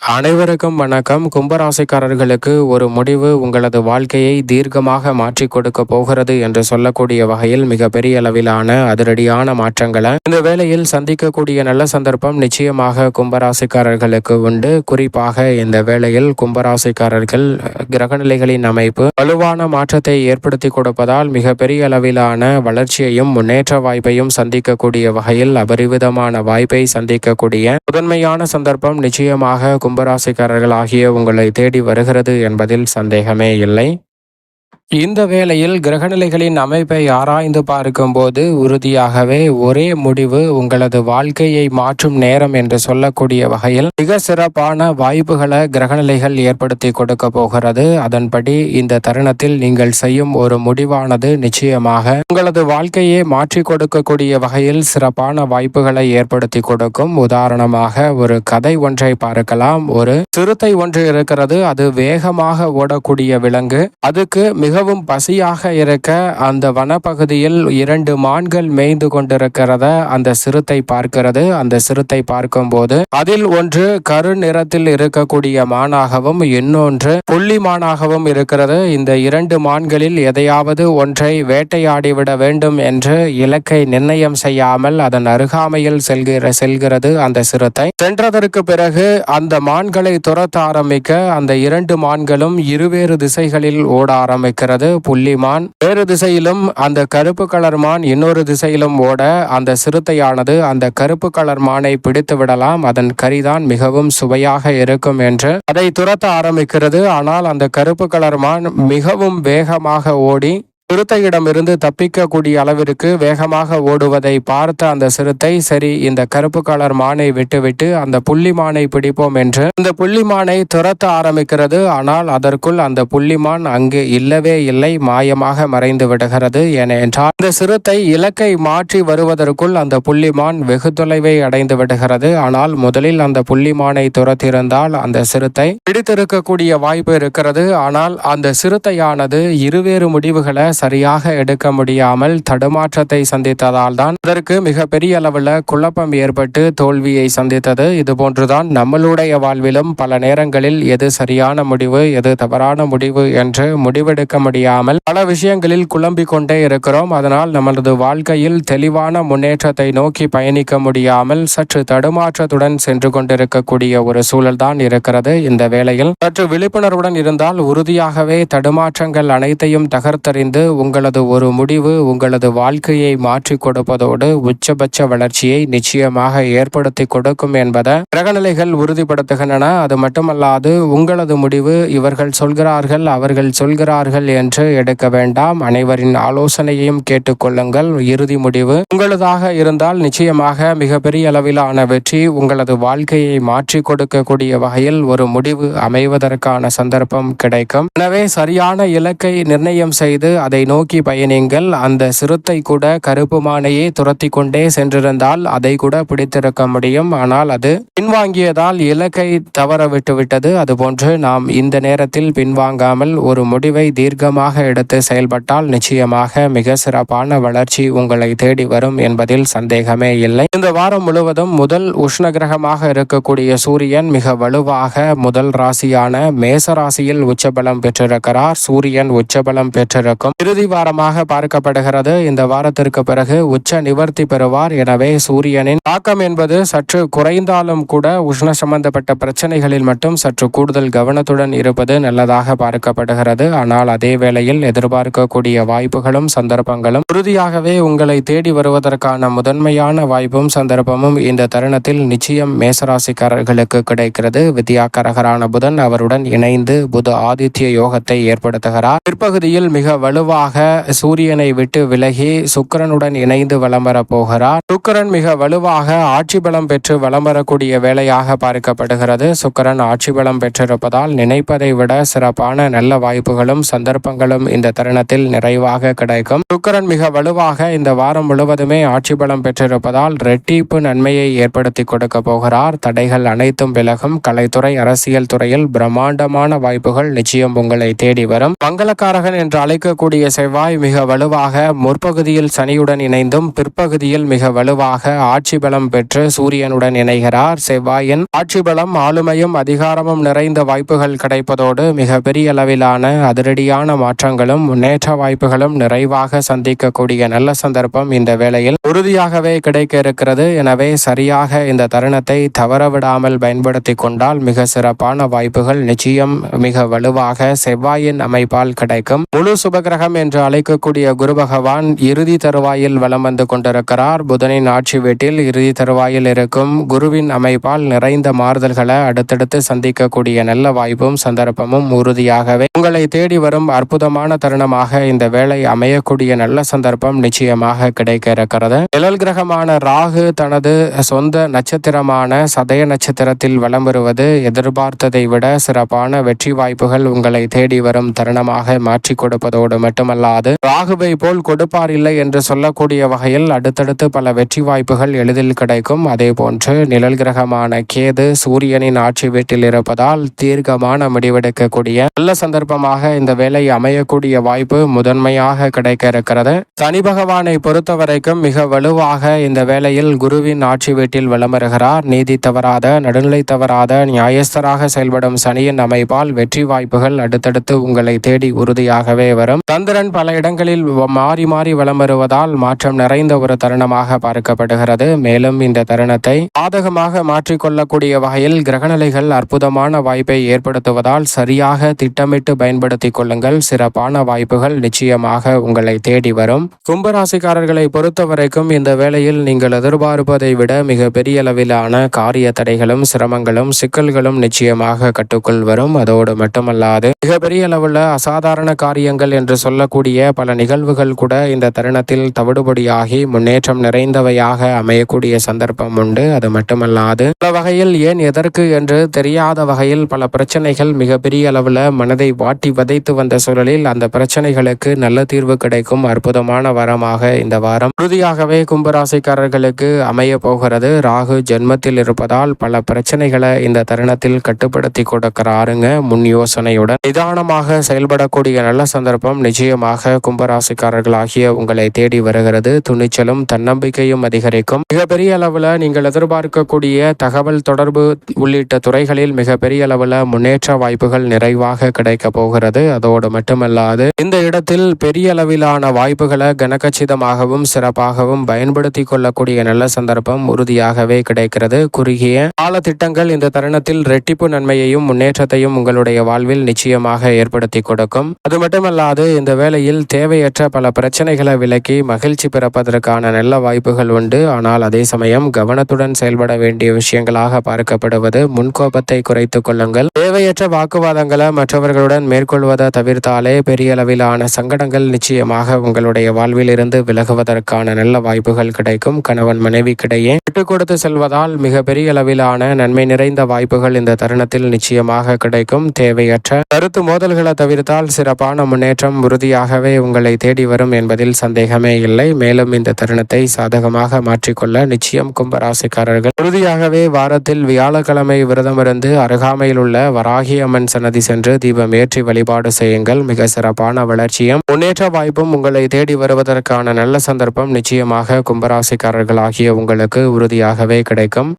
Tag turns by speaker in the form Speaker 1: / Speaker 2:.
Speaker 1: அனைவருக்கும் வணக்கம். கும்பராசிக்காரர்களுக்கு ஒரு முடிவு உங்களது வாழ்க்கையை தீர்க்கமாக மாற்றி கொடுக்க போகிறது என்று சொல்லக்கூடிய வகையில் மிகப்பெரிய அளவிலான அதிரடியான மாற்றங்களை இந்த வேளையில் சந்திக்கக்கூடிய நல்ல சந்தர்ப்பம் நிச்சயமாக கும்பராசிக்காரர்களுக்கு உண்டு. குறிப்பாக இந்த வேளையில் கும்பராசிக்காரர்கள் கிரகநிலைகளின் அமைப்பு வலுவான மாற்றத்தை ஏற்படுத்தி கொடுப்பதால் மிகப்பெரிய அளவிலான வளர்ச்சியையும் முன்னேற்ற வாய்ப்பையும் சந்திக்கக்கூடிய வகையில் அபரிவிதமான வாய்ப்பை சந்திக்கக்கூடிய முதன்மையான சந்தர்ப்பம் நிச்சயமாக கும்பராசிக்காரர்கள் ஆகிய உங்களை தேடி வருகிறது என்பதில் சந்தேகமே இல்லை. இந்த வேளையில் கிரகநிலைகளின் அமைப்பை ஆராய்ந்து பார்க்கும்போது உறுதியாகவே ஒரே முடிவு உங்களது வாழ்க்கையை மாற்றும் நேரம் என்று சொல்லக்கூடிய வகையில் மிக சிறப்பான வாய்ப்புகளை கிரகநிலைகள் ஏற்படுத்தி கொடுக்க போகிறது. அதன்படி இந்த தருணத்தில் நீங்கள் செய்யும் ஒரு முடிவானது நிச்சயமாக உங்களது வாழ்க்கையை மாற்றி கொடுக்கக்கூடிய வகையில் சிறப்பான வாய்ப்புகளை ஏற்படுத்தி கொடுக்கும். உதாரணமாக ஒரு கதை ஒன்றை பார்க்கலாம். ஒரு சிறுத்தை ஒன்று இருக்கிறது. அது வேகமாக ஓடக்கூடிய விலங்கு. அதுக்கு மிகவும் பசியாக இருக்க அந்த வனப்பகுதியில் 2 மான்கள் மேய்ந்து கொண்டிருக்கிறத அந்த சிறுத்தை பார்க்கிறது. அந்த சிறுத்தை பார்க்கும்போது அதில் ஒன்று கரு நிறத்தில் இருக்கக்கூடிய மானாகவும் இன்னொன்று புள்ளி மானாகவும் இருக்கிறது. இந்த 2 மான்களில் எதையாவது ஒன்றை வேட்டையாடிவிட வேண்டும் என்று இலக்கை நிர்ணயம் செய்யாமல் அதன் அருகாமையில் செல்கிறது அந்த சிறுத்தை. சென்றதற்கு பிறகு அந்த மான்களை துரத்த ஆரம்பிக்க அந்த 2 மான்களும் இருவேறு திசைகளில் ஓட ஆரம்பிக்கிறது. புள்ளிமான் வேறு திசையிலும் அந்த கருப்பு கலர் மான் இன்னொரு திசையிலும் ஓட அந்த சிறுத்தையானது அந்த கருப்பு கலர் மானை பிடித்து விடலாம், அதன் கறிதான் மிகவும் சுவையாக இருக்கும் என்று அதை துரத்த ஆரம்பிக்கிறது. ஆனால் அந்த கருப்பு கலர் மான் மிகவும் வேகமாக ஓடி சிறுத்தையிடமிருந்து தப்பிக்கக்கூடிய அளவிற்கு வேகமாக ஓடுவதை பார்த்த அந்த சிறுத்தை, சரி இந்த கருப்பு கலர் மானை விட்டுவிட்டு அந்த புள்ளிமானை பிடிப்போம் என்று அந்த புள்ளிமானை துரத்த ஆரம்பிக்கிறது. ஆனால் அதற்குள் அந்த புள்ளிமான் அங்கு இல்லவே இல்லை, மாயமாக மறைந்து விடுகிறது. ஏனென்றால் இந்த சிறுத்தை இலக்கை மாற்றி வருவதற்குள் அந்த புள்ளிமான் வெகு தொலைவை அடைந்து விடுகிறது. ஆனால் முதலில் அந்த புள்ளிமானை துரத்திருந்தால் அந்த சிறுத்தை பிடித்திருக்கக்கூடிய வாய்ப்பு இருக்கிறது. ஆனால் அந்த சிறுத்தையானது இருவேறு முடிவுகளை சரியாக எடுக்க முடியாமல் தடுமாற்றத்தை சந்தித்ததால் தான் அதற்கு மிகப்பெரிய அளவில் குழப்பம் ஏற்பட்டு தோல்வியை சந்தித்தது. இதுபோன்றுதான் நம்மளுடைய வாழ்விலும் பல நேரங்களில் எது சரியான முடிவு எது தவறான முடிவு என்று முடிவெடுக்க முடியாமல் பல விஷயங்களில் குழம்பிக் கொண்டே இருக்கிறோம். அதனால் நமது வாழ்க்கையில் தெளிவான முன்னேற்றத்தை நோக்கி பயணிக்க முடியாமல் சற்று தடுமாற்றத்துடன் சென்று கொண்டிருக்கக்கூடிய ஒரு சூழல் தான் இருக்கிறது. இந்த வேளையில் சற்று விழிப்புணர்வுடன் இருந்தால் உறுதியாகவே தடுமாற்றங்கள் அனைத்தையும் தகர்த்தறிந்து உங்களது ஒரு முடிவு உங்களது வாழ்க்கையை மாற்றி கொடுப்பதோடு உச்சபட்ச வளர்ச்சியை நிச்சயமாக ஏற்படுத்தி கொடுக்கும் என்பதை கிரகநிலைகள் உறுதிப்படுத்துகின்றன. அது மட்டுமல்லாது உங்களது முடிவு இவர்கள் சொல்கிறார்கள் அவர்கள் சொல்கிறார்கள் என்று எடுக்க வேண்டாம். அனைவரின் ஆலோசனையையும் கேட்டுக்கொள்ளுங்கள். இறுதி முடிவு உங்களதாக இருந்தால் நிச்சயமாக மிகப்பெரிய அளவிலான வெற்றி உங்களது வாழ்க்கையை மாற்றி கொடுக்கக்கூடிய வகையில் ஒரு முடிவு அமைவதற்கான சந்தர்ப்பம் கிடைக்கும். எனவே சரியான இலக்கை நிர்ணயம் செய்து அதை நோக்கி பயணிங்கள். அந்த சிறுத்தை கூட கருப்பு மானையே துரத்தி கொண்டே சென்றிருந்தால் அதை கூட பிடித்திருக்க முடியும். ஆனால் அது பின்வாங்கியதால் இலக்கை தவற விட்டுவிட்டது. அதுபோன்று நாம் இந்த நேரத்தில் பின்வாங்காமல் ஒரு முடிவை தீர்க்கமாக எடுத்து செயல்பட்டால் நிச்சயமாக மிக சிறப்பான வளர்ச்சி உங்களை தேடி வரும் என்பதில் சந்தேகமே இல்லை. இந்த வாரம் முழுவதும் முதல் உஷ்ண கிரகமாக இருக்கக்கூடிய சூரியன் மிக வலுவாக முதல் ராசியான மேச ராசியில் உச்சபலம் பெற்றிருக்கிறார். சூரியன் உச்சபலம் பெற்றிருக்கும் இறுதி வாரமாக பார்க்கப்படுகிறது. இந்த வாரத்திற்கு பிறகு உச்ச நிவர்த்தி பெறுவார். எனவே சூரியனின் தாக்கம் என்பது சற்று குறைந்தாலும் கூட உஷ்ண சம்பந்தப்பட்ட பிரச்சனைகளில் மட்டும் சற்று கூடுதல் கவனத்துடன் இருப்பது நல்லதாக பார்க்கப்படுகிறது. ஆனால் அதே வேளையில் எதிர்பார்க்கக்கூடிய வாய்ப்புகளும் சந்தர்ப்பங்களும் உறுதியாகவே உங்களை தேடி வருவதற்கான முதன்மையான வாய்ப்பும் சந்தர்ப்பமும் இந்த தருணத்தில் நிச்சயம் மேசராசிக்காரர்களுக்கு கிடைக்கிறது. வித்யாகரகரான புதன் அவருடன் இணைந்து புத ஆதித்ய யோகத்தை ஏற்படுத்துகிறார். பிற்பகுதியில் மிக வலுவாக சூரியனை விட்டு விலகி சுக்கிரனுடன் இணைந்து வலம் வர போகிறார். சுக்கிரன் மிக வலுவாக ஆட்சி பலம் பெற்று வலம் வரக்கூடிய வேளையாக பார்க்கப்படுகிறது. சுக்கிரன் ஆட்சி பலம் பெற்றிருப்பதால் நினைப்பதை விட சிறப்பான நல்ல வாய்ப்புகளும் சந்தர்ப்பங்களும் இந்த தருணத்தில் நிறைவாக கிடைக்கும். சுக்கிரன் மிக வலுவாக இந்த வாரம் முழுவதுமே ஆட்சி பலம் பெற்றிருப்பதால் இரட்டிப்பு நன்மையை ஏற்படுத்தி கொடுக்க போகிறார். தடைகள் அனைத்தும் விலகும். கலைத்துறை அரசியல் துறையில் பிரம்மாண்டமான வாய்ப்புகள் நிச்சயம் உங்களை தேடி வரும். மங்களக்காரகன் என்று அழைக்கக்கூடிய இருக்கக்கூடிய செவ்வாய் மிக வலுவாக முற்பகுதியில் சனியுடன் இணைந்தும் பிற்பகுதியில் மிக வலுவாக ஆட்சி பலம் பெற்று சூரியனுடன் இணைகிறார். செவ்வாயின் ஆட்சி பலம் ஆளுமையும் அதிகாரமும் நிறைந்த வாய்ப்புகள் கிடைப்பதோடு மிக பெரிய அளவிலான அதிரடியான மாற்றங்களும் முன்னேற்ற வாய்ப்புகளும் நிறைவாக சந்திக்கக்கூடிய நல்ல சந்தர்ப்பம் இந்த வேளையில் உறுதியாகவே கிடைக்க இருக்கிறது. எனவே சரியாக இந்த தருணத்தை தவறவிடாமல் பயன்படுத்தி கொண்டால் மிக சிறப்பான வாய்ப்புகள் நிச்சயம் மிக வலுவாக செவ்வாயின் அமைப்பால் கிடைக்கும். முழு சுபகிரகம் என்று அழைக்கக்கூடிய குரு பகவான் இறுதி தருவாயில் வலம் வந்து கொண்டிருக்கிறார். புதனின் ஆட்சி வீட்டில் இறுதி தருவாயில் இருக்கும் குருவின் அமைப்பால் நிறைந்த மாறுதல்களை அடுத்தடுத்து சந்திக்கக்கூடிய நல்ல வாய்ப்பும் சந்தர்ப்பமும் உறுதியாகவே உங்களை தேடி வரும் அற்புதமான தருணமாக இந்த வேளை அமையக்கூடிய நல்ல சந்தர்ப்பம் நிச்சயமாக கிடைக்க இருக்கிறது. நிழல் கிரகமான ராகு தனது சொந்த நட்சத்திரமான சதய நட்சத்திரத்தில் வலம் வருவது எதிர்பார்த்ததை விட சிறப்பான வெற்றி வாய்ப்புகள் உங்களை தேடி வரும் தருணமாக மாற்றி கொடுப்பதோடு மட்டுமல்லாது ராகுவை போல் கொடுப்பார் இல்லை என்று சொல்லக்கூடிய வகையில் அடுத்தடுத்து பல வெற்றி வாய்ப்புகள் எளிதில் கிடைக்கும். அதே போன்று நிழல் கிரகமான கேது சூரியனின் ஆட்சி வீட்டில் இருப்பதால் தீர்க்கமான முடிவெடுக்கக்கூடிய நல்ல சந்தர்ப்பமாக இந்த வேலை அமையக்கூடிய வாய்ப்பு முதன்மையாக கிடைக்க இருக்கிறது. சனி பகவானை பொறுத்த வரைக்கும் மிக வலுவாக இந்த வேளையில் குருவின் ஆட்சி வீட்டில் வலம் வருகிறார். நீதி தவறாத நடுநிலை தவறாத நியாயஸ்தராக செயல்படும் சனியின் அமைப்பால் வெற்றி வாய்ப்புகள் அடுத்தடுத்து உங்களை தேடி உறுதியாகவே வரும். சந்திரன் பல இடங்களில் மாறி மாறி வலம் வருவதால் மாற்றம் நிறைந்த ஒரு தருணமாக பார்க்கப்படுகிறது. மேலும் இந்த தருணத்தை சாதகமாக மாற்றிக்கொள்ளக்கூடிய வகையில் கிரகநிலைகள் அற்புதமான வாய்ப்பை ஏற்படுத்துவதால் சரியாக திட்டமிட்டு பயன்படுத்திக் கொள்ளுங்கள். சிறப்பான வாய்ப்புகள் நிச்சயமாக உங்களை தேடி வரும். கும்பராசிக்காரர்களை பொறுத்தவரைக்கும் இந்த வேளையில் நீங்கள் எதிர்பார்ப்பதை விட மிக பெரிய அளவிலான காரிய தடைகளும் சிரமங்களும் சிக்கல்களும் நிச்சயமாக கட்டுக்குள் வரும். அதோடு மட்டுமல்லாது மிகப்பெரிய அளவுள்ள அசாதாரண காரியங்கள் என்று சொல்லக்கூடிய பல நிகழ்வுகள் கூட இந்த தருணத்தில் தவிடுபடியாகி முன்னேற்றம் நிறைந்தவையாக அமையக்கூடிய சந்தர்ப்பம் உண்டு. அது மட்டுமல்லாது பல வகையில் ஏன் எதற்கு என்று தெரியாத வகையில் பல பிரச்சனைகள் மிகப்பெரிய அளவுல மனதை வாட்டி வதைத்து வந்த சூழலில் அந்த பிரச்சனைகளுக்கு நல்ல தீர்வு கிடைக்கும் அற்புதமான வாரமாக இந்த வாரம் உறுதியாகவே கும்பராசிக்காரர்களுக்கு அமைய போகிறது. ராகு ஜென்மத்தில் இருப்பதால் பல பிரச்சனைகளை இந்த தருணத்தில் கட்டுப்படுத்தி கொடுக்கிறாருங்க. முன் யோசனையுடன் நிதானமாக செயல்படக்கூடிய நல்ல சந்தர்ப்பம் நிச்சயமாக கும்பராசிக்காரர்களாகிய உங்களை தேடி வருகிறது. துணிச்சலும் தன்னம்பிக்கையும் அதிகரிக்கும். மிகப்பெரிய அளவில் நீங்கள் எதிர்பார்க்கக்கூடிய தகவல் தொடர்பு உள்ளிட்ட துறைகளில் மிகப்பெரிய அளவில் முன்னேற்ற வாய்ப்புகள் நிறைவாக கிடைக்க போகிறது. அதோடு மட்டுமல்லாது இந்த இடத்தில் பெரிய அளவிலான வாய்ப்புகளை கனகச்சிதமாகவும் சிறப்பாகவும் பயன்படுத்தி கொள்ளக்கூடிய நல்ல சந்தர்ப்பம் உறுதியாகவே கிடைக்கிறது. குறுகிய கால திட்டங்கள் இந்த தருணத்தில் ரெட்டிப்பு நன்மையையும் முன்னேற்றத்தையும் உங்களுடைய வாழ்வில் நிச்சயமாக ஏற்படுத்தி கொடுக்கும். அது மட்டுமல்லாது இந்த வேளையில் தேவையற்ற பல பிரச்சனைகளை விலக்கி மகிழ்ச்சி பிறப்பதற்கான நல்ல வாய்ப்புகள் உண்டு. ஆனால் அதே சமயம் கவனத்துடன் செயல்பட வேண்டிய விஷயங்களாக பார்க்கப்படுவது முன்கோபத்தை குறைத்துக் கொள்ளுங்கள். தேவையற்ற வாக்குவாதங்களை மற்றவர்களுடன் மேற்கொள்வதை தவிர்த்தாலே பெரிய அளவிலான சங்கடங்கள் நிச்சயமாக உங்களுடைய வாழ்வில் இருந்து விலகுவதற்கான நல்ல வாய்ப்புகள் கிடைக்கும். கணவன் மனைவிக்கிடையே விட்டுக் கொடுத்து செல்வதால் மிக பெரிய அளவிலான நன்மை நிறைந்த வாய்ப்புகள் இந்த தருணத்தில் நிச்சயமாக கிடைக்கும். தேவையற்ற கருத்து மோதல்களை தவிர்த்தால் சிறப்பான முன்னேற்றம் உறுதியாகவே உங்களை தேடி வரும் என்பதில் சந்தேகமே இல்லை. மேலும் இந்த தருணத்தை சாதகமாக மாற்றிக்கொள்ள நிச்சயம் கும்பராசிக்காரர்கள் உறுதியாகவே வாரத்தில் வியாழக்கிழமை விரதமிருந்து அருகாமையில் உள்ள வராகி அம்மன் சன்னதி சென்று தீபம் ஏற்றி வழிபாடு செய்யுங்கள். மிக சிறப்பான வளர்ச்சியும் முன்னேற்ற வாய்ப்பும் உங்களை தேடி வருவதற்கான நல்ல சந்தர்ப்பம் நிச்சயமாக கும்பராசிக்காரர்கள் ஆகிய உங்களுக்கு உறுதியாகவே கிடைக்கும்.